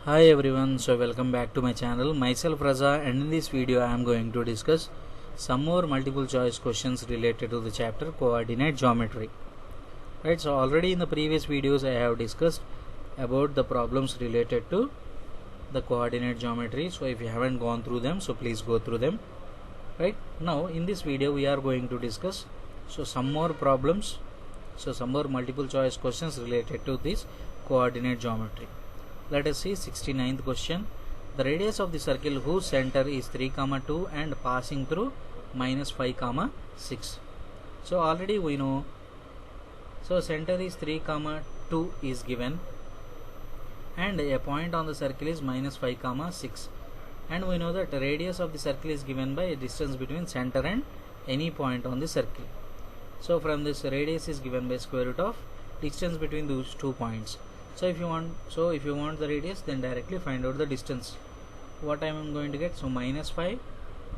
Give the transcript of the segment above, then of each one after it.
Hi everyone, so welcome back to my channel. Myself Raza, and in this video I am going to discuss some more multiple choice questions related to the chapter coordinate geometry. Right, so already in the previous videos I have discussed about the problems related to the coordinate geometry. So if you haven't gone through them, so please go through them. Right, now in this video we are going to discuss some more problems, some more multiple choice questions related to this coordinate geometry. Let us see 69th question. The radius of the circle whose center is 3, 2 and passing through -5, 6. So already we know, so center is 3, 2 is given and a point on the circle is -5, 6, and we know that the radius of the circle is given by a distance between center and any point on the circle. So from this, radius is given by square root of distance between those 2 points. So if you want the radius, then directly find out the distance. What I am going to get? So -5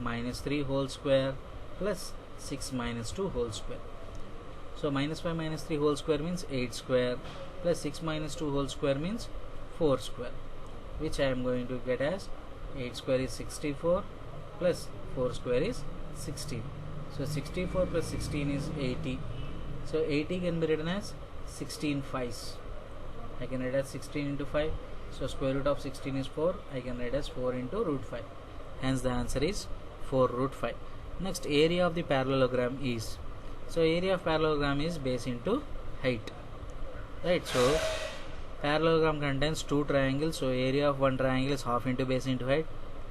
-3 whole square plus 6 -2 whole square. So -5 -3 whole square means 8 square plus 6 -2 whole square means 4 square, which I am going to get as 8 square is 64 plus 4 square is 16. So 64 plus 16 is 80. So 80 can be written as 16 5s. I can write as 16 into 5. So square root of 16 is 4. I can write as 4 into root 5. Hence the answer is 4 root 5. Next, area of the parallelogram is. So area of parallelogram is base into height. Right. So parallelogram contains 2 triangles. So area of one triangle is half into base into height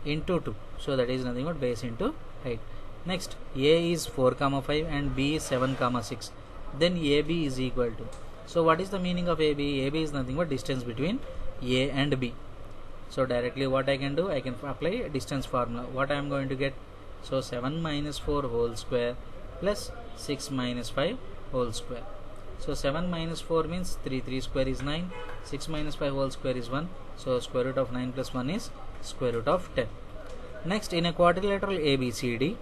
into 2. So that is nothing but base into height. Next, A is 4, 5 and B is 7, 6. Then AB is equal to. So what is the meaning of AB? AB is nothing but distance between A and B. So directly what I can do? I can apply a distance formula. What I am going to get? So 7 minus 4 whole square plus 6 minus 5 whole square. So 7 minus 4 means 3 square is 9. 6 minus 5 whole square is 1. So square root of 9 plus 1 is square root of 10. Next, in a quadrilateral ABCD,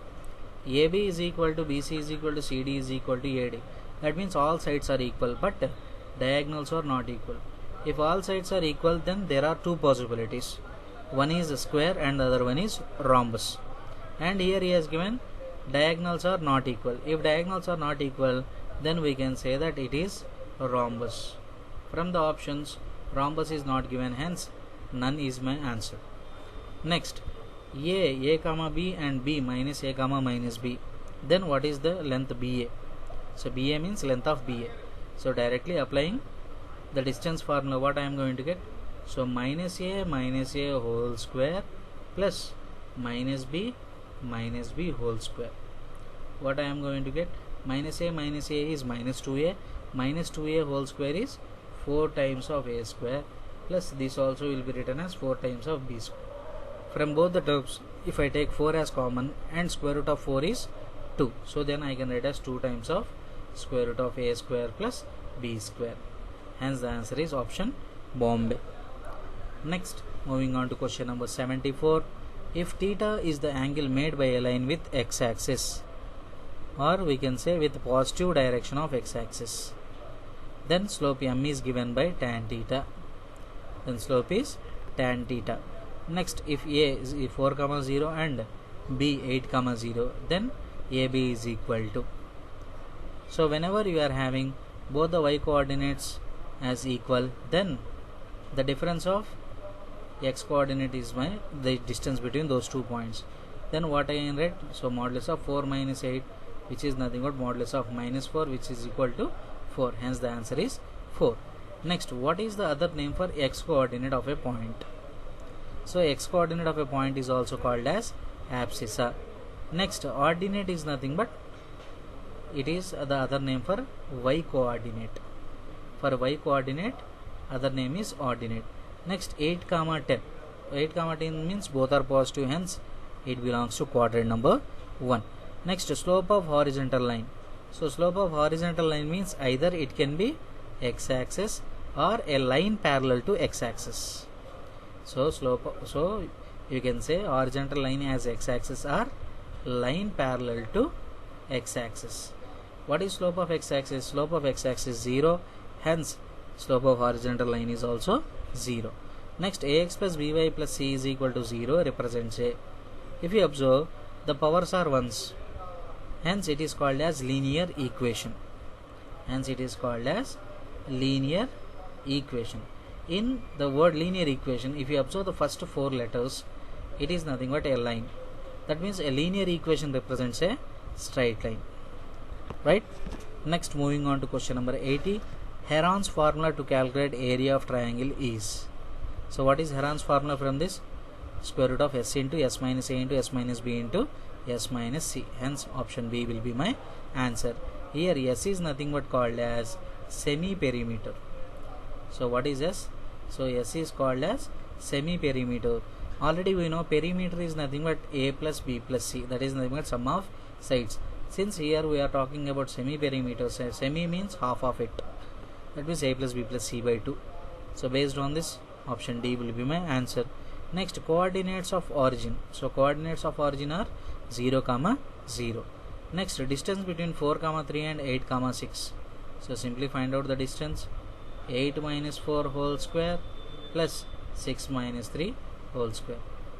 AB is equal to BC is equal to CD is equal to AD. That means all sides are equal, but diagonals are not equal. If all sides are equal, then there are two possibilities. One is a square and the other one is rhombus. And here he has given diagonals are not equal. If diagonals are not equal, then we can say that it is a rhombus. From the options, rhombus is not given, hence none is my answer. Next, A, B and B minus A, minus B. Then what is the length BA? So BA means length of BA. So directly applying the distance formula, what I am going to get? So minus A whole square plus minus B whole square. What I am going to get? Minus A is minus 2A. Minus 2A whole square is 4 times of A square plus this also will be written as 4 times of B square. From both the terms, if I take 4 as common and square root of 4 is 2. So then I can write as 2 times of square root of A square plus B square. Hence the answer is option Bombay. Next, moving on to question number 74. If theta is the angle made by a line with x-axis, or we can say with positive direction of x-axis, then slope m is given by tan theta. Then slope is tan theta. Next, if A is 4, 0 and B 8, 0, then AB is equal to. So whenever you are having both the y coordinates as equal, then the difference of x coordinate is the distance between those 2 points. Then what I can write? So modulus of 4 minus 8, which is nothing but modulus of minus 4, which is equal to 4. Hence the answer is 4. Next, what is the other name for x coordinate of a point? So x coordinate of a point is also called as abscissa. Next, ordinate is nothing but it is the other name for y coordinate. For y coordinate, other name is ordinate. Next, 8, 10. 8, 10 means both are positive, hence it belongs to quadrant number 1. Next, slope of horizontal line. So slope of horizontal line means either it can be x-axis or a line parallel to x-axis. So you can say horizontal line as x-axis or line parallel to x-axis. What is slope of x-axis? Slope of x-axis is 0, hence slope of horizontal line is also 0. Next, ax plus by plus c is equal to 0 represents a. If you observe, the powers are ones, hence it is called as linear equation. Hence it is called as linear equation. In the word linear equation, if you observe the first four letters, it is nothing but a line. That means a linear equation represents a straight line, right? Next, moving on to question number 80. Heron's formula to calculate area of triangle is. So what is Heron's formula from this? Square root of s into s minus a into s minus b into s minus c. Hence option B will be my answer. Here s is nothing but called as semi-perimeter. So what is s? So s is called as semi-perimeter. Already we know perimeter is nothing but a plus b plus c. That is nothing but sum of sides. Since here we are talking about semi-perimeter, semi means half of it. That means a plus b plus c by 2. So based on this, option D will be my answer. Next, coordinates of origin. So coordinates of origin are 0, 0. Next, distance between 4, 3 and 8, 6. So simply find out the distance. 8 minus 4 whole square plus 6 minus 3 whole square.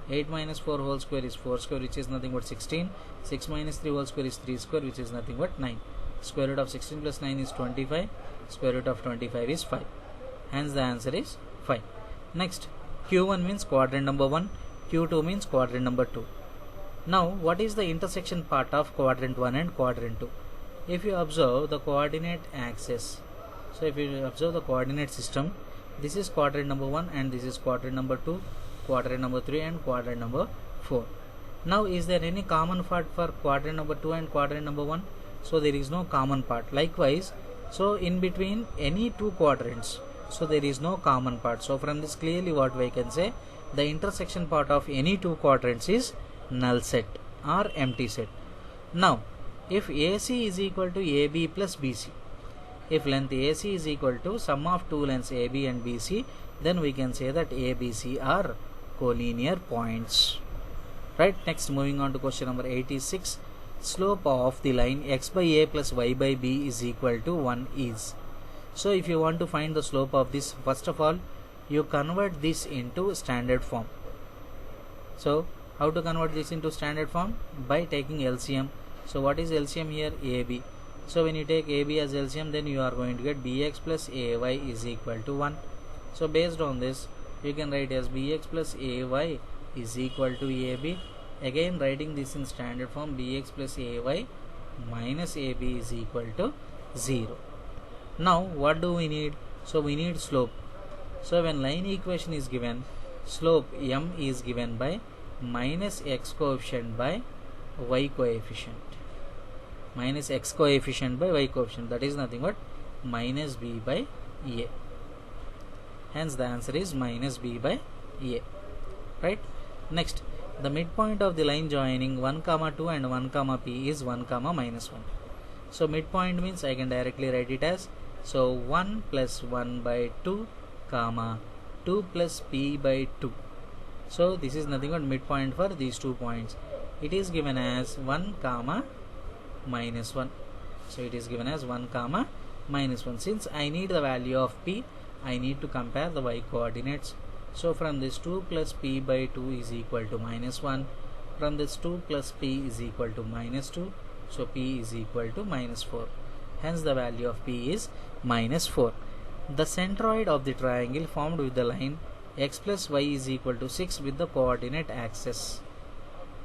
8 minus 4 whole square is 4 square, which is nothing but 16. 6 minus 3 whole square is 3 square, which is nothing but 9. Square root of 16 plus 9 is 25. Square root of 25 is 5. Hence the answer is 5. Next, Q1 means quadrant number 1. Q2 means quadrant number 2. Now, what is the intersection part of quadrant 1 and quadrant 2? If you observe the coordinate axis, so if you observe the coordinate system, this is quadrant number 1 and this is quadrant number 2, quadrant number 3 and quadrant number 4. Now, is there any common part for quadrant number 2 and quadrant number 1? So there is no common part. Likewise, so in between any two quadrants, so there is no common part. So from this clearly what we can say, the intersection part of any two quadrants is null set or empty set. Now, if AC is equal to AB plus BC, if length AC is equal to sum of two lengths AB and BC, then we can say that ABC are collinear points. Right. Next, moving on to question number 86. Slope of the line x by a plus y by b is equal to 1 is. So if you want to find the slope of this, first of all, you convert this into standard form. So how to convert this into standard form? By taking LCM. So what is LCM here? AB. So when you take AB as LCM, then you are going to get bx plus ay is equal to 1. So based on this, you can write as bx plus ay is equal to AB. Again writing this in standard form, bx plus ay minus ab is equal to 0. Now what do we need? So we need slope. So when line equation is given, slope m is given by minus x coefficient by y coefficient. Minus x coefficient by y coefficient, that is nothing but minus b by a. Hence the answer is minus b by a. Right. Next, the midpoint of the line joining 1, 2 and 1, p is 1, minus 1. So midpoint means I can directly write it as, so 1 plus 1 by 2, 2 plus p by 2. So this is nothing but midpoint for these 2 points. It is given as 1, minus 1. So it is given as 1, minus 1. Since I need the value of p, I need to compare the y coordinates. So from this 2 plus p by 2 is equal to minus 1. From this 2 plus p is equal to minus 2. So p is equal to minus 4. Hence the value of p is minus 4. The centroid of the triangle formed with the line x plus y is equal to 6 with the coordinate axis.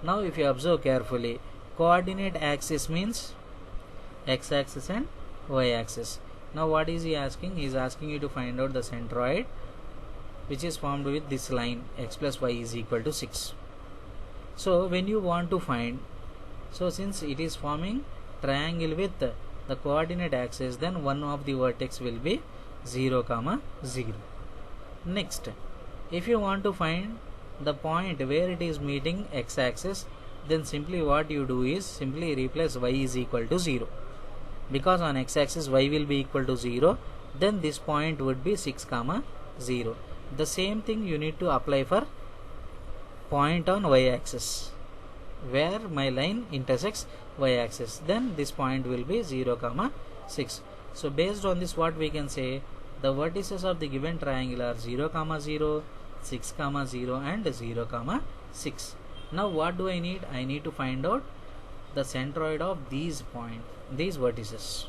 Now if you observe carefully, coordinate axis means x axis and y axis. Now what is he asking? He is asking you to find out the centroid which is formed with this line x plus y is equal to 6. So when you want to find, so since it is forming triangle with the coordinate axis, then one of the vertex will be 0, 0. Next, if you want to find the point where it is meeting x axis, then simply what you do is simply replace y is equal to 0. Because on x axis y will be equal to 0, then this point would be 6, 0. The same thing you need to apply for point on y axis where my line intersects y axis, then this point will be 0, 6. So based on this, what we can say, the vertices of the given triangle are 0, 0, 6 comma 0 and 0 comma 6. Now what do I need? I need to find out the centroid of these vertices.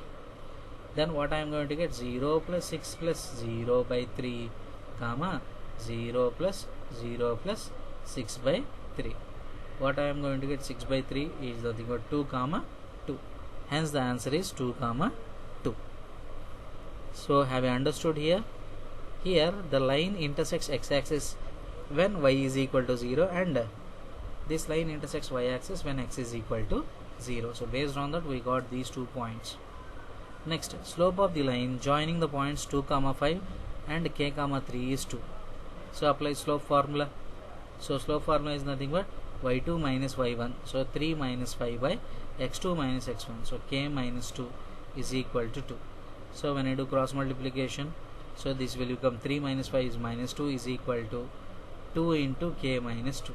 Then what I am going to get? 0 plus 6 plus 0 by 3 comma 0 plus 0 plus 6 by 3. What I am going to get? 6 by 3 is nothing but 2 comma 2. Hence the answer is 2 comma 2. So have you understood here? Here the line intersects x-axis when y is equal to 0 and this line intersects y-axis when x is equal to 0. So based on that we got these 2 points. Next, slope of the line joining the points 2 comma 5 and k comma 3 is 2. So apply slope formula. So slope formula is nothing but y2 minus y1. So 3 minus 5 by x2 minus x1. So k minus 2 is equal to 2. So when I do cross multiplication, so this will become 3 minus 5 is minus 2 is equal to 2 into k minus 2.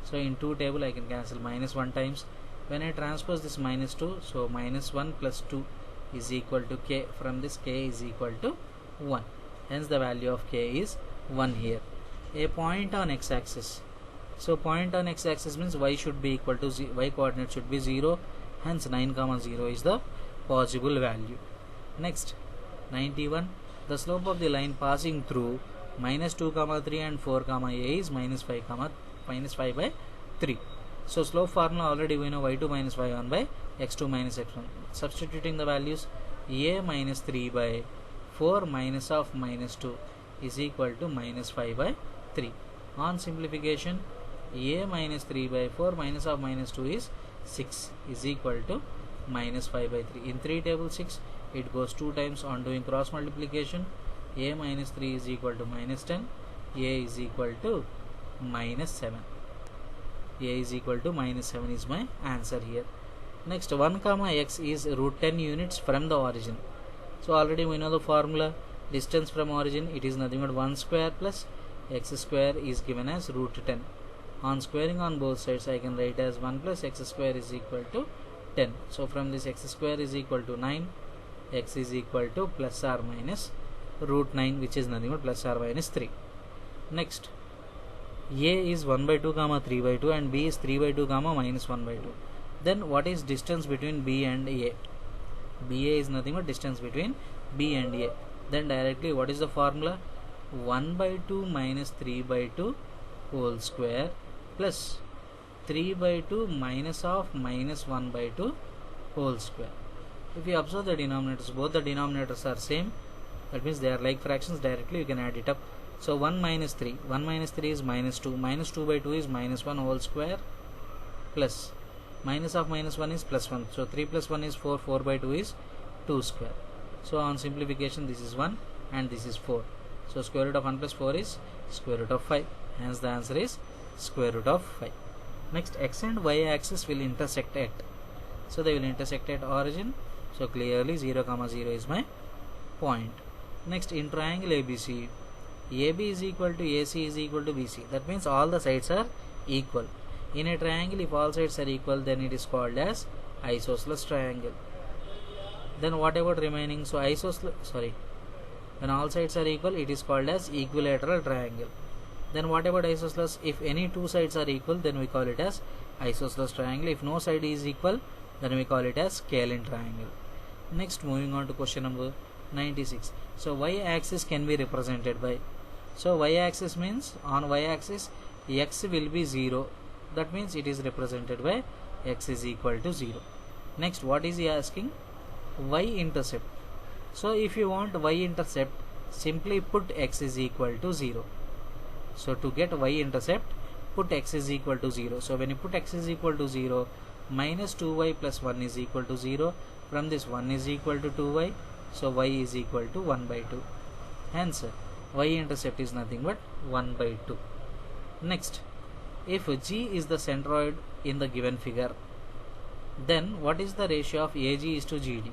So in 2 table I can cancel minus 1 times. When I transpose this minus 2, so minus 1 plus 2 is equal to k. From this k is equal to 1. Hence the value of k is 1 here. A point on x-axis. So point on x-axis means y should be equal to y coordinate should be 0. Hence 9 comma 0 is the possible value. Next, 91. The slope of the line passing through minus 2 comma 3 and 4 comma a is minus 5 by 3. So slope formula already we know y2 minus y1 by x2 minus x1. Substituting the values, a minus 3 by 4 minus of minus 2 is equal to minus 5 by 3. On simplification, a minus 3 by 4 minus of minus 2 is 6 is equal to minus 5 by 3. In 3 table 6, it goes 2 times. On doing cross multiplication, a minus 3 is equal to minus 10, a is equal to minus 7. A is equal to minus 7 is my answer here. Next, 1 comma x is root 10 units from the origin. So already we know the formula. Distance from origin, it is nothing but 1 square plus x square is given as root 10. On squaring on both sides, I can write as 1 plus x square is equal to 10. So from this x square is equal to 9, x is equal to plus or minus root 9, which is nothing but plus or minus 3. Next, a is 1 by 2 comma 3 by 2 and b is 3 by 2 comma minus 1 by 2. Then what is distance between b and a? ba is nothing but distance between b and a. Then directly what is the formula? 1 by 2 minus 3 by 2 whole square plus 3 by 2 minus of minus 1 by 2 whole square. If you observe the denominators, both the denominators are same. That means they are like fractions. Directly you can add it up. So 1 minus 3. 1 minus 3 is minus 2. Minus 2 by 2 is minus 1 whole square plus minus of minus 1 is plus 1. So 3 plus 1 is 4. 4 by 2 is 2 square. So on simplification, this is 1 and this is 4. So square root of 1 plus 4 is square root of 5. Hence the answer is square root of 5. Next, x and y axis will intersect at. So they will intersect at origin. So clearly 0 comma 0 is my point. Next, in triangle ABC, AB is equal to AC is equal to BC. That means all the sides are equal. In a triangle, if all sides are equal, then it is called as isosceles triangle. Then what about remaining? So when all sides are equal, it is called as equilateral triangle. Then what about isosceles? If any two sides are equal, then we call it as isosceles triangle. If no side is equal, then we call it as scalene triangle. Next, moving on to question number 96. So y-axis can be represented by. So y-axis means on y-axis x will be 0. That means it is represented by x is equal to 0. Next, what is he asking? Y-intercept. So if you want y-intercept, simply put x is equal to 0. So to get y-intercept, put x is equal to 0. So when you put x is equal to 0, minus 2y plus 1 is equal to 0. From this 1 is equal to 2y. So y is equal to 1 by 2. Hence y-intercept is nothing but 1 by 2. Next, if G is the centroid in the given figure, then what is the ratio of AG is to GD?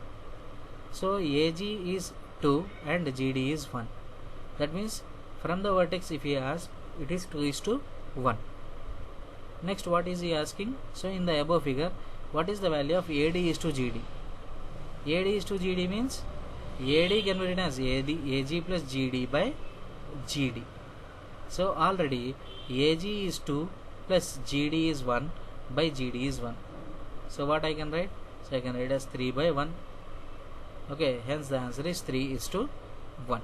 So AG is 2 and GD is 1. That means from the vertex, if he asks, it is 2 is to 1. Next, what is he asking? So in the above figure, what is the value of AD is to GD? AD is to GD means AD can be written as AG plus GD by GD. So already AG is 2 plus GD is 1 by GD is 1. So what I can write? So I can write as 3 by 1. Okay, hence the answer is 3:1.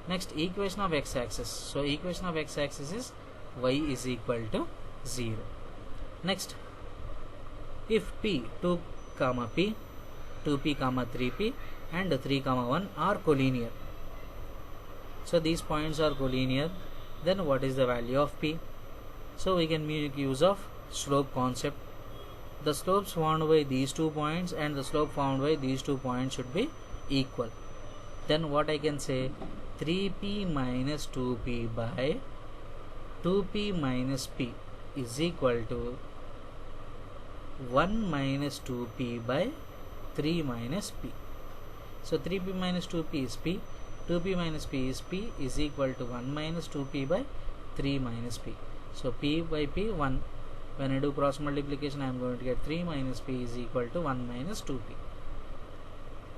Next, equation of x-axis. So equation of x-axis is y is equal to 0. Next, if P 2 comma P, 2P comma 3P and 3 comma 1 are collinear. So these points are collinear, then what is the value of P? So we can make use of slope concept. The slopes found by these 2 points and the slope found by these 2 points should be equal. Then what I can say, 3P minus 2P by 2P minus P is equal to 1 minus 2P by 3 minus P. So 3P minus 2P is P, 2P minus P is P is equal to 1 minus 2P by 3 minus P. So P by P 1. When I do cross multiplication, I am going to get 3 minus P is equal to 1 minus 2P.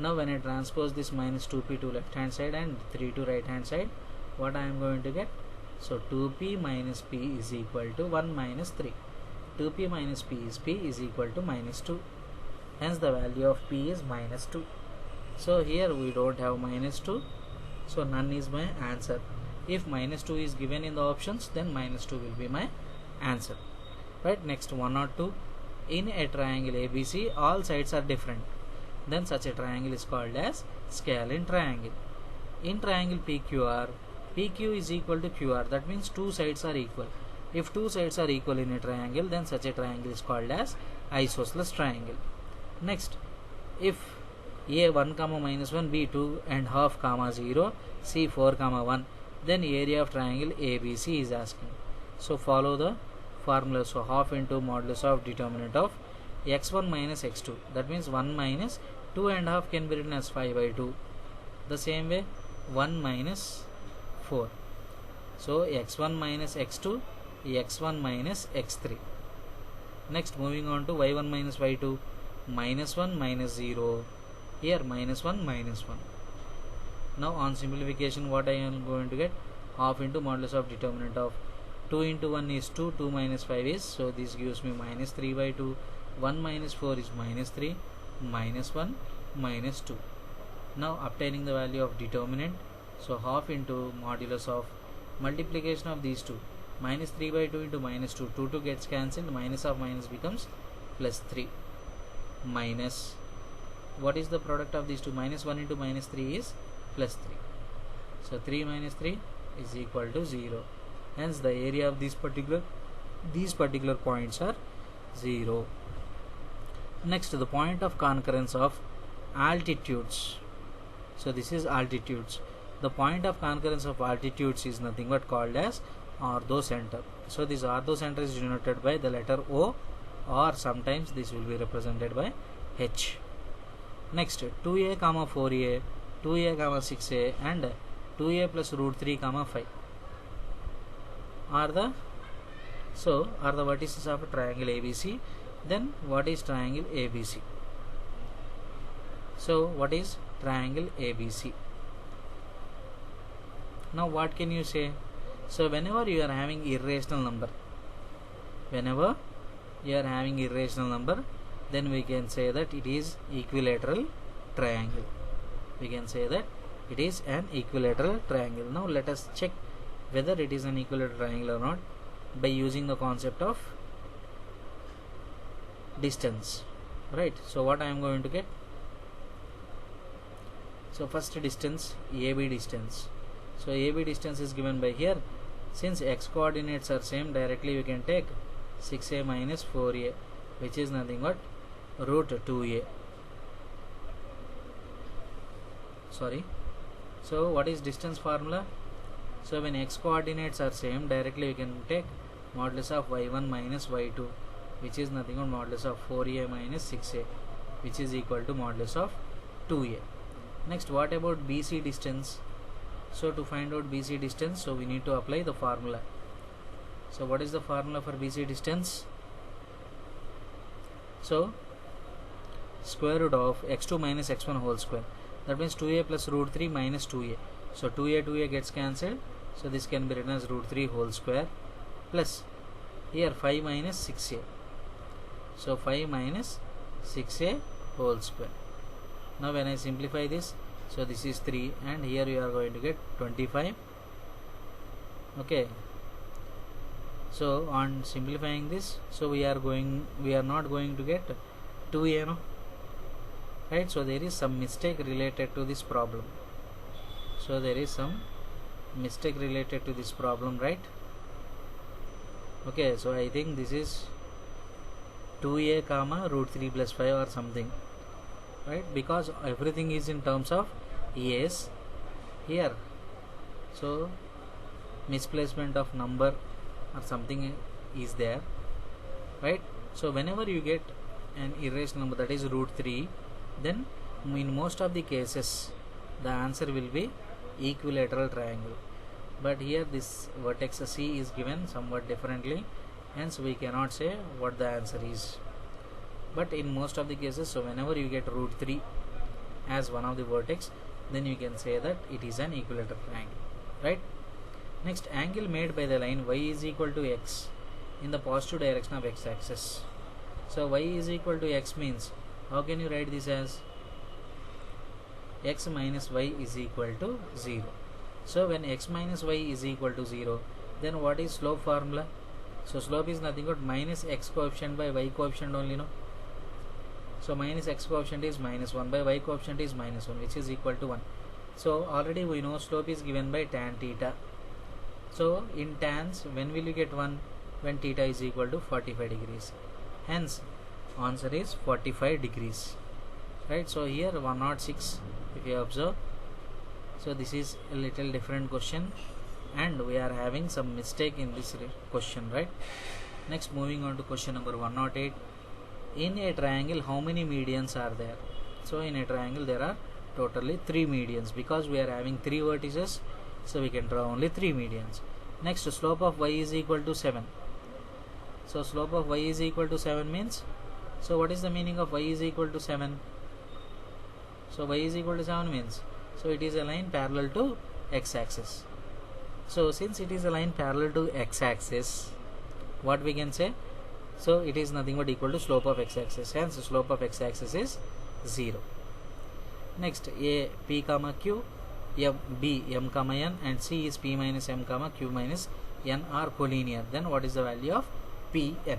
Now when I transpose this minus 2P to left hand side and 3 to right hand side, what I am going to get? So 2P minus P is equal to 1 minus 3. 2P minus P is equal to minus 2. Hence the value of P is minus 2. So here we don't have minus 2. So none is my answer. If minus 2 is given in the options, then minus 2 will be my answer. Right, next 1 or 2. In a triangle ABC, all sides are different. Then such a triangle is called as scalene triangle. In triangle PQR, PQ is equal to QR. That means 2 sides are equal. If 2 sides are equal in a triangle, then such a triangle is called as isosceles triangle. Next, if A 1 comma minus 1, B 2 and half comma 0, C 4 comma 1, then area of triangle ABC is asking. So follow the formula. So half into modulus of determinant of x1 minus x2. That means 1 minus 2 and half can be written as 5 by 2. The same way 1 minus 4. So x1 minus x2, x1 minus x3. Next, moving on to y1 minus y2, minus 1 minus 0. Here minus 1 minus 1. Now on simplification, what I am going to get? Half into modulus of determinant of 2 into 1 is 2, 2 minus 5 is, so this gives me minus 3 by 2, 1 minus 4 is minus 3, minus 1, minus 2. Now obtaining the value of determinant, so half into modulus of multiplication of these two, minus 3 by 2 into minus 2, 2 gets cancelled, minus of minus becomes plus 3, minus, what is the product of these two? Minus 1 into minus 3 is plus 3. So 3 minus 3 is equal to 0. Hence the area of these particular points are 0. Next, the point of concurrence of altitudes. So this is altitudes. The point of concurrence of altitudes is nothing but called as orthocenter. So this orthocenter is denoted by the letter O, or sometimes this will be represented by H. Next, 2a comma 4a, 2a comma 6a and 2a plus root 3 comma 5 are the vertices of a triangle ABC. Then what is triangle ABC? So what is triangle ABC? Now what can you say? So whenever you are having irrational number, then we can say that it is equilateral triangle. We can say that it is an equilateral triangle. Now let us check whether it is an equilateral triangle or not by using the concept of distance. Right, so what I am going to get? So first distance, AB distance. So AB distance is given by here. Since x coordinates are same, directly we can take 6a minus 4a, which is nothing but root 2a. Sorry. So what is distance formula? So when x coordinates are same, directly we can take modulus of y1 minus y2, which is nothing but modulus of 4a minus 6a, which is equal to modulus of 2a. Next, what about BC distance? So to find out BC distance, so we need to apply the formula. So what is the formula for BC distance? So square root of x2 minus x1 whole square. That means 2a plus root 3 minus 2a. So 2a gets cancelled. So this can be written as root 3 whole square plus here 5 minus 6a. So 5 minus 6a whole square. Now when I simplify this, so this is 3 and here you are going to get 25. Okay. So on simplifying this, so we are not going to get 2a, no? Right? So there is some mistake related to this problem. So there is some mistake related to this problem, right? Okay, so I think this is 2a comma root 3 plus 5 or something, right? Because everything is in terms of a's here. So misplacement of number or something is there, right? So whenever you get an irrational number that is root 3, then in most of the cases the answer will be equilateral triangle. But here this vertex C is given somewhat differently, hence we cannot say what the answer is. But in most of the cases, so whenever you get root 3 as one of the vertex, then you can say that it is an equilateral triangle, right? Next, angle made by the line y is equal to x in the positive direction of x axis. So y is equal to x means, how can you write this as x minus y is equal to 0. So when x minus y is equal to 0, then what is slope formula? So slope is nothing but minus x coefficient by y coefficient only, no? So minus x coefficient is minus 1 by y coefficient is minus 1, which is equal to 1. So already we know slope is given by tan theta. So in tans, when will you get 1? When theta is equal to 45 degrees. Hence answer is 45 degrees, right? So here 106, if you observe, so this is a little different question and we are having some mistake in this question, right? Next, moving on to question number 108. In a triangle, how many medians are there? So in a triangle there are totally 3 medians, because we are having 3 vertices, so we can draw only 3 medians. Next, slope of y is equal to 7. So slope of y is equal to 7 means, so what is the meaning of y is equal to 7? So y is equal to 7 means, so it is a line parallel to x-axis. So since it is a line parallel to x-axis, what we can say? So it is nothing but equal to slope of x-axis. Hence the slope of x-axis is 0. Next, a p comma q, b m comma n, and c is p minus m comma q minus n are collinear. Then what is the value of p n?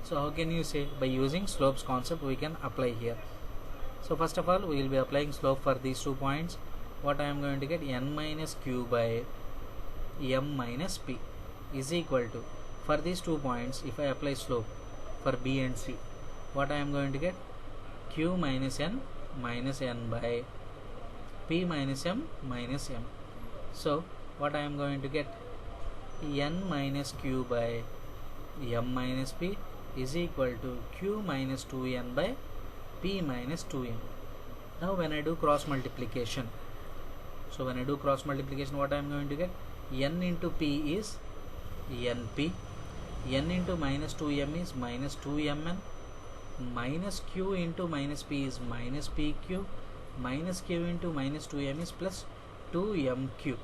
So how can you say? By using slopes concept we can apply here. So first of all, we will be applying slope for these 2 points. What I am going to get? N minus q by m minus p is equal to, for these 2 points, if I apply slope for b and c, what I am going to get? Q minus n by p minus m minus m. So what I am going to get? N minus q by m minus p is equal to q minus 2n by p minus 2m. Now when I do cross multiplication, so when I do cross multiplication, what I am going to get? N into p is np, n into minus 2m is minus 2mn, minus q into minus p is minus pq, minus q into minus 2m is plus 2mq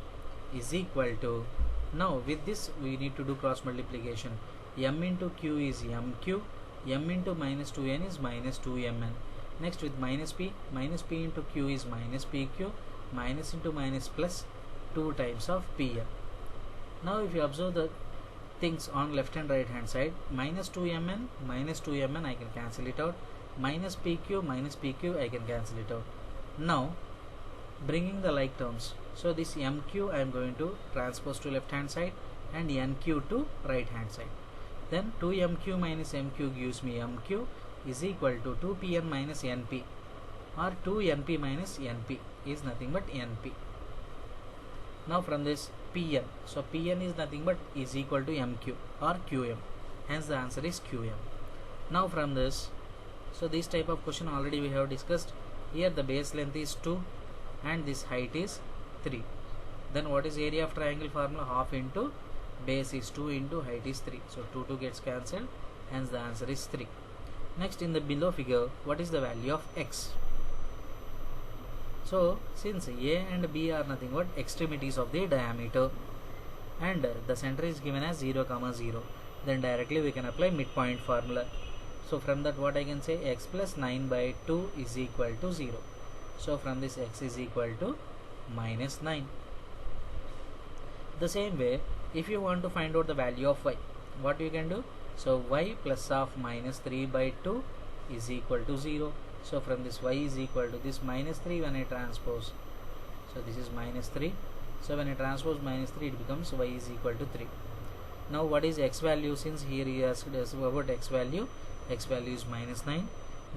is equal to, now with this we need to do cross multiplication. M into q is mq, m into minus 2n is minus 2mn. Next, with minus p into q is minus pq, minus into minus plus 2 times of pm. Now if you observe the things on left and right hand side, minus 2mn I can cancel it out, minus pq I can cancel it out. Now bringing the like terms, so this mq I am going to transpose to left hand side and nq to right hand side. Then 2mq minus mq gives me mq is equal to 2pn minus np, or 2np minus np is nothing but np. Now from this pn, so pn is nothing but is equal to mq or qm, hence the answer is qm. Now from this, so this type of question already we have discussed. Here the base length is 2 and this height is 3. Then what is area of triangle formula? Half into base is 2 into height is 3. So 2 gets cancelled, hence the answer is 3. Next, in the below figure, what is the value of x? So since A and B are nothing but extremities of the diameter and the center is given as 0, 0, then directly we can apply midpoint formula. So from that what I can say, x plus 9 by 2 is equal to 0. So from this x is equal to minus 9. The same way, if you want to find out the value of y, what you can do? So y plus of minus 3 by 2 is equal to 0. So from this y is equal to this minus 3 when I transpose. So this is minus 3. So when I transpose minus 3, it becomes y is equal to 3. Now what is x value? Since here he asked us about x value is minus 9.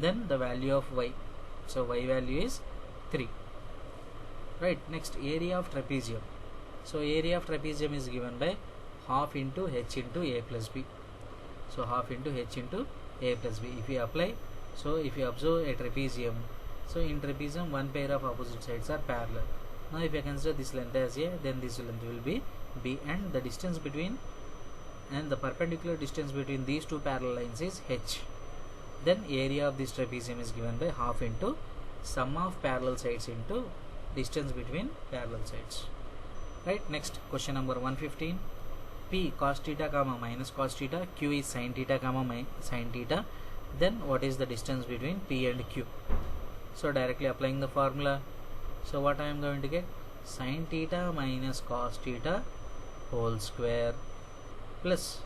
Then the value of y. So y value is 3. Right. Next, area of trapezium. So area of trapezium is given by half into h into a plus b. So half into h into a plus b. If you apply, so if you observe a trapezium, so in trapezium one pair of opposite sides are parallel. Now if I consider this length as a, then this length will be b, and the distance between and the perpendicular distance between these two parallel lines is h. Then area of this trapezium is given by half into sum of parallel sides into distance between parallel sides. Right. Next, question number 115. P cos theta comma minus cos theta, q is sin theta comma sin theta. Then what is the distance between P and Q? So directly applying the formula. So what I am going to get? Sin theta minus cos theta whole square plus,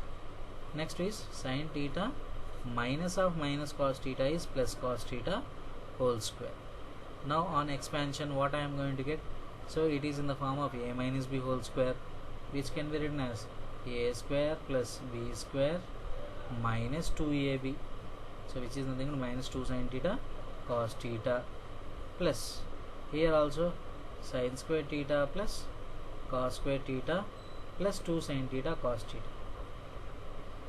next is sin theta minus of minus cos theta is plus cos theta whole square. Now on expansion, what I am going to get? So it is in the form of a minus b whole square, which can be written as a square plus b square minus 2ab. So which is nothing but minus 2 sin theta cos theta plus, here also sin square theta plus cos square theta plus 2 sin theta cos theta.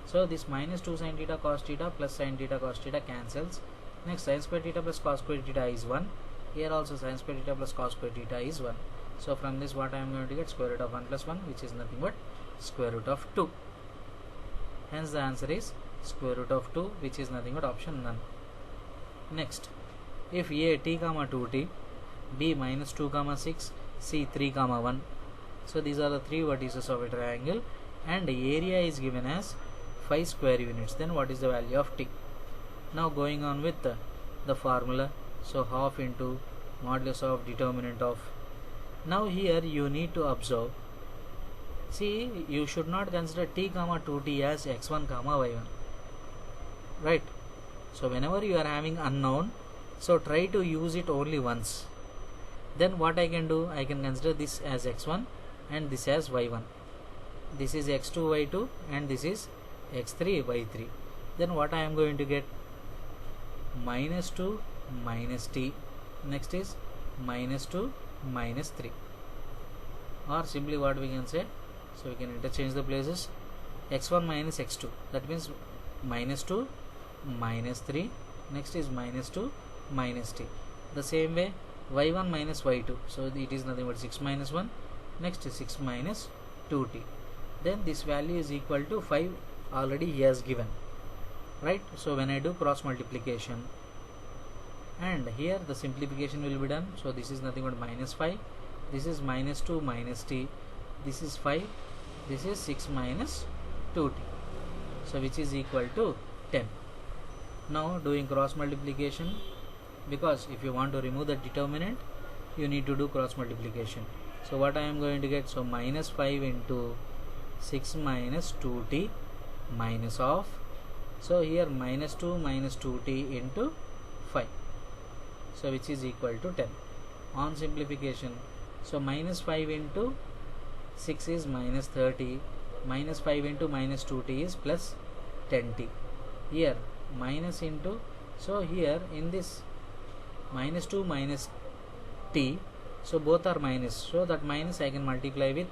So this minus 2 sin theta cos theta plus sin theta cos theta cancels. Next, sin square theta plus cos square theta is 1. Here also sin square theta plus cos square theta is 1. So from this what I am going to get? Square root of 1 plus 1, which is nothing but square root of 2. Hence the answer is square root of 2, which is nothing but option none. Next, if a t comma 2t, b minus 2 comma 6, c 3 comma 1. So these are the three vertices of a triangle, and area is given as 5 square units. Then what is the value of t? Now going on with the formula. So half into modulus of determinant of. Now here you need to observe. See, you should not consider t comma 2t as x1 comma y1. Right. So whenever you are having unknown, so try to use it only once. Then what I can do? I can consider this as x1 and this as y1. This is x2 y2 and this is x3 y3. Then what I am going to get? Minus 2 minus t. Next is minus 2 minus 3. Or simply what we can say? So we can interchange the places. x1 minus x2. That means minus 2 minus 3. Next is minus 2 minus t. The same way y1 minus y2. So it is nothing but 6 minus 1. Next is 6 minus 2t. Then this value is equal to 5 already he has given. Right. So when I do cross multiplication, and here the simplification will be done. So this is nothing but minus 5. This is minus 2 minus t. This is 5. This is 6 minus 2t. So which is equal to 10. Now doing cross multiplication, because if you want to remove the determinant, you need to do cross multiplication. So what I am going to get? So minus 5 into 6 minus 2t minus of, so here minus 2 minus 2t into 5. So which is equal to 10. On simplification, so minus 5 into 6 is minus 30. Minus 5 into minus 2t is plus 10t. Here minus into, so here in this minus 2 minus t, so both are minus. So that minus I can multiply with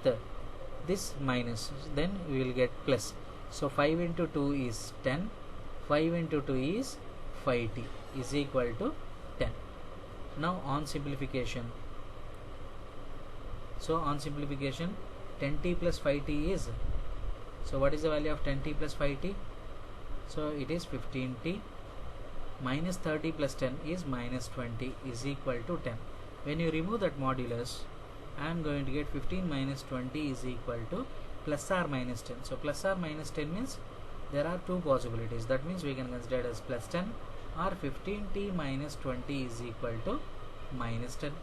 this minus. Then we will get plus. So 5 into 2 is 10. 5 into 2 is 5t is equal to 10. Now on simplification, so on simplification 10t plus 5t is, so what is the value of 10t plus 5t? So it is 15t minus 30 plus 10 is minus 20 is equal to 10. When you remove that modulus, I am going to get 15 minus 20 is equal to plus or minus 10. So plus or minus 10 means there are two possibilities. That means we can consider it as plus 10 or 15t minus 20 is equal to minus 10.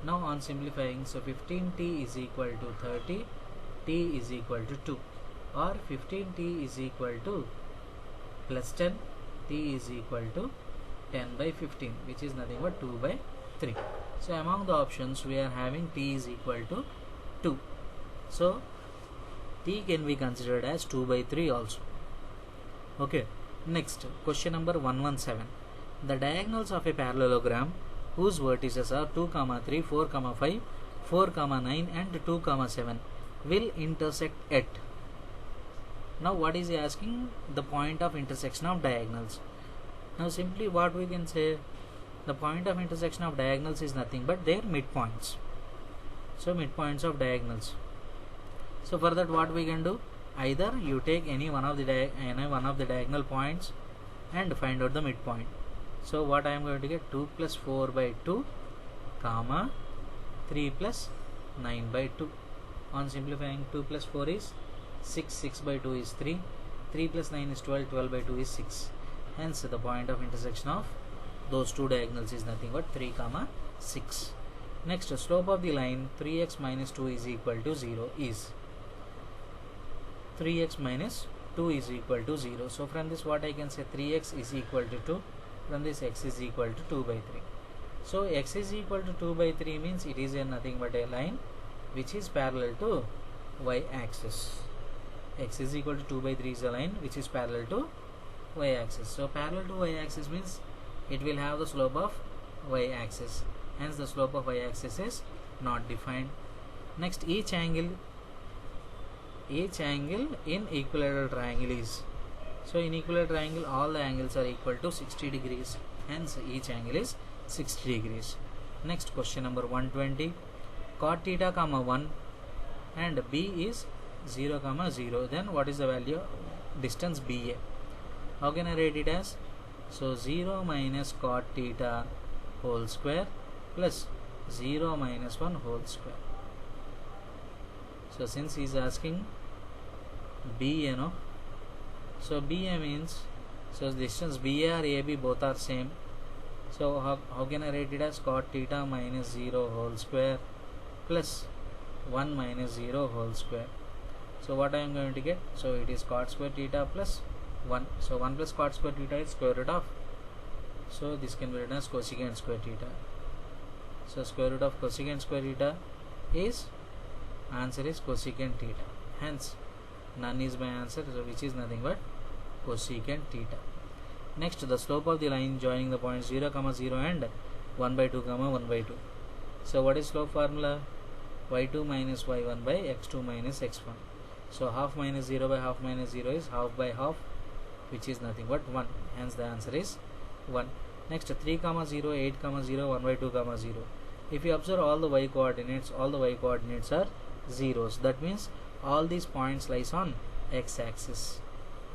Now on simplifying, so 15t is equal to 30, t is equal to 2, or 15t is equal to plus 10, t is equal to 10 by 15, which is nothing but 2 by 3. So among the options we are having t is equal to 2. So t can be considered as 2 by 3 also. Okay, next question number 117. The diagonals of a parallelogram whose vertices are 2, 3, 4, 5, 4, 9 and 2, 7 will intersect at. Now what is he asking? The point of intersection of diagonals. Now simply what we can say, the point of intersection of diagonals is nothing but their midpoints. So midpoints of diagonals. So for that what we can do? Either you take any one of the diagonal points and find out the midpoint. So what I am going to get? 2 plus 4 by 2 comma 3 plus 9 by 2. On simplifying, 2 plus 4 is 6, 6 by 2 is 3, 3 plus 9 is 12, 12 by 2 is 6. Hence the point of intersection of those two diagonals is nothing but 3, 6. Next, slope of the line 3x minus 2 is equal to 0 is 3x minus 2 is equal to 0. So from this what I can say, 3x is equal to 2. From this x is equal to 2 by 3. So x is equal to 2 by 3 means it is nothing but a line which is parallel to y axis. X is equal to 2 by 3 is a line which is parallel to y axis. So parallel to y axis means it will have the slope of y axis. Hence the slope of y axis is not defined. Next, each angle in equilateral triangle is. So in equilateral triangle all the angles are equal to 60 degrees. Hence each angle is 60 degrees. Next, question number 120. Cot theta comma 1 and b is 0 comma 0. Then what is the value? Distance BA. How can I write it as? So 0 minus cot theta whole square plus 0 minus 1 whole square. So since he is asking BA, no? So BA means, so distance BA or AB both are same. So how can I write it as? Cot theta minus 0 whole square plus 1 minus 0 whole square. So what I am going to get? So it is cot square theta plus 1. So 1 plus cot square theta is square root of. So this can be written as cosecant square theta. So square root of cosecant square theta is, answer is cosecant theta. Hence none is my answer, so which is nothing but cosecant theta. Next, the slope of the line joining the points 0, 0 and 1 by 2, 1 by 2. So what is slope formula? y2 minus y1 by x2 minus x1. So half minus 0 by half minus 0 is half by half, which is nothing but 1. Hence the answer is 1. Next, 3, 0, 8, 0, 1 by 2, 0. If you observe all the y coordinates are zeros. That means all these points lies on x axis.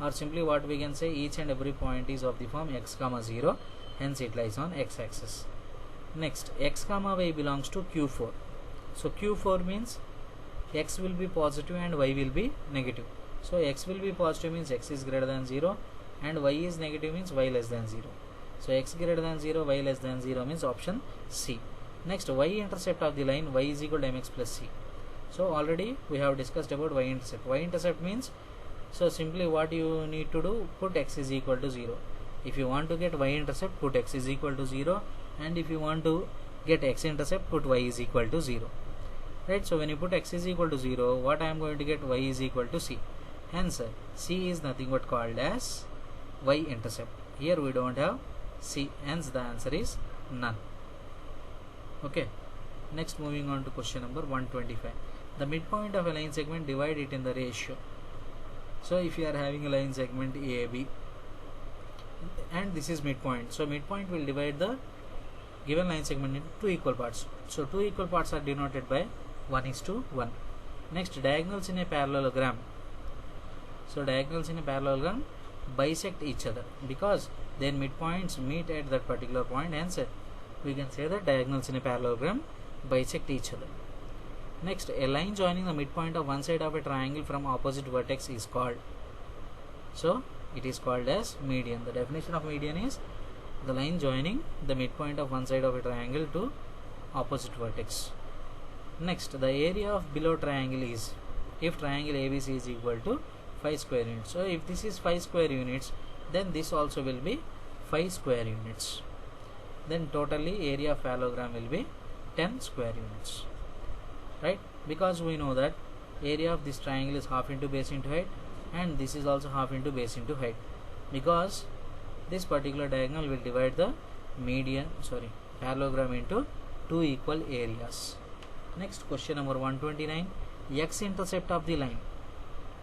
Or simply what we can say, each and every point is of the form x, 0. Hence it lies on x axis. Next, x, y belongs to Q4. So Q4 means x will be positive and y will be negative. So x will be positive means x is greater than 0 and y is negative means y less than 0. So x greater than 0, y less than 0 means option C. Next, y-intercept of the line y is equal to mx plus c. So already we have discussed about y-intercept. Y-intercept means, so simply what you need to do, put x is equal to 0. If you want to get y-intercept, put x is equal to 0, and if you want to get x-intercept, put y is equal to 0. Right, so when you put x is equal to 0, what I am going to get? Y is equal to c. Hence c is nothing but called as y-intercept. Here we don't have c, hence the answer is none. Okay, next moving on to question number 125. The midpoint of a line segment, divide it in the ratio. So if you are having a line segment AB and this is midpoint, so midpoint will divide the given line segment into two equal parts. So two equal parts are denoted by 1:1. Next, diagonals in a parallelogram. So diagonals in a parallelogram bisect each other because their midpoints meet at that particular point, hence we can say that diagonals in a parallelogram bisect each other. Next, a line joining the midpoint of one side of a triangle from opposite vertex is called, so it is called as median. The definition of median is the line joining the midpoint of one side of a triangle to opposite vertex. Next, the area of below triangle is, if triangle ABC is equal to 5 square units. So if this is 5 square units, then this also will be 5 square units. Then totally area of parallelogram will be 10 square units. Right? Because we know that area of this triangle is half into base into height, and this is also half into base into height, because this particular diagonal will divide the parallelogram into two equal areas. Next, question number 129, x-intercept of the line.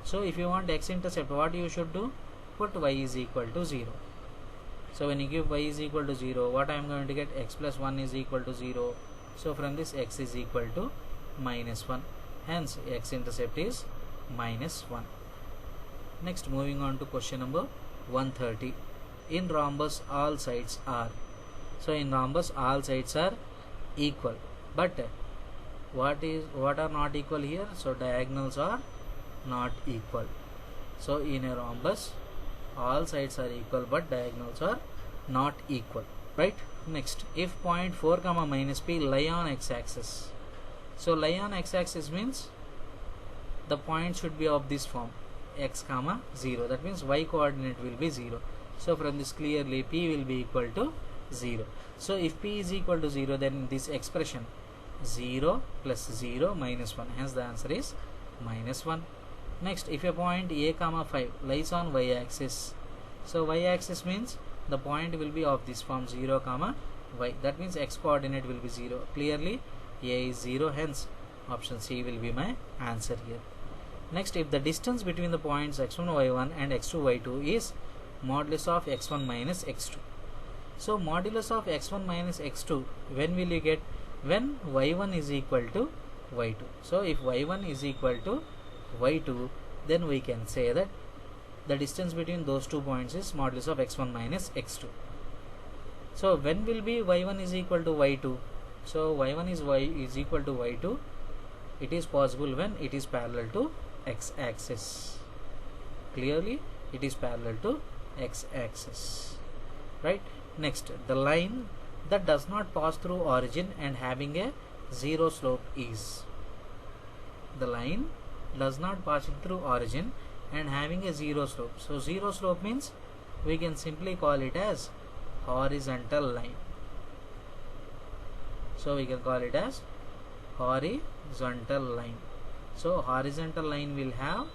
So if you want x-intercept, what you should do? Put y is equal to 0. So when you give y is equal to 0, what I am going to get? X plus 1 is equal to 0. So from this, x is equal to minus 1. Hence x-intercept is minus 1. Next, moving on to question number 130. In rhombus, all sides are. So in rhombus, all sides are equal. But what are not equal here? So diagonals are not equal. So in a rhombus, all sides are equal, but diagonals are not equal. Right? Next, if point 4 comma minus p lie on x-axis. So lie on x-axis means the point should be of this form, x comma 0. That means y coordinate will be 0. So from this, clearly p will be equal to 0. So if p is equal to 0, then this expression 0 plus 0 minus 1. Hence the answer is minus 1. Next, if a point a comma 5 lies on y-axis. So y-axis means the point will be of this form, 0 comma y. That means x coordinate will be 0. Clearly a is 0, hence option C will be my answer here. Next, if the distance between the points x1 y1 and x2 y2 is modulus of x1 minus x2. So modulus of x1 minus x2, when will you get? When y1 is equal to y2. So if y1 is equal to y2, then we can say that the distance between those 2 points is modulus of x1 minus x2. So when will be y1 is equal to y2? So y1 is equal to y2. It is possible when it is parallel to x-axis. Clearly it is parallel to x-axis. Right? Next, the line that does not pass through origin and having a 0 slope is. The line does not pass through origin and having a 0 slope. So 0 slope means we can simply call it as horizontal line. So we can call it as horizontal line. So horizontal line will have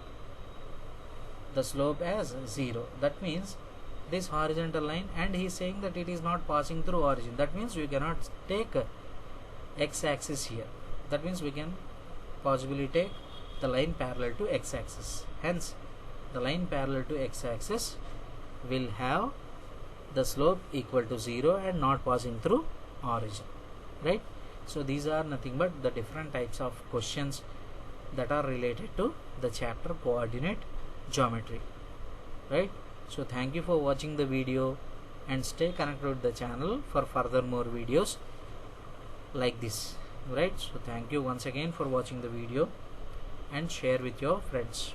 the slope as 0. That means this horizontal line, and he is saying that it is not passing through origin. That means we cannot take x-axis here. That means we can possibly take the line parallel to x-axis. Hence the line parallel to x-axis will have the slope equal to 0 and not passing through origin. Right? So these are nothing but the different types of questions that are related to the chapter coordinate geometry. Right? So thank you for watching the video, and stay connected with the channel for further more videos like this. Right? So thank you once again for watching the video, and share with your friends.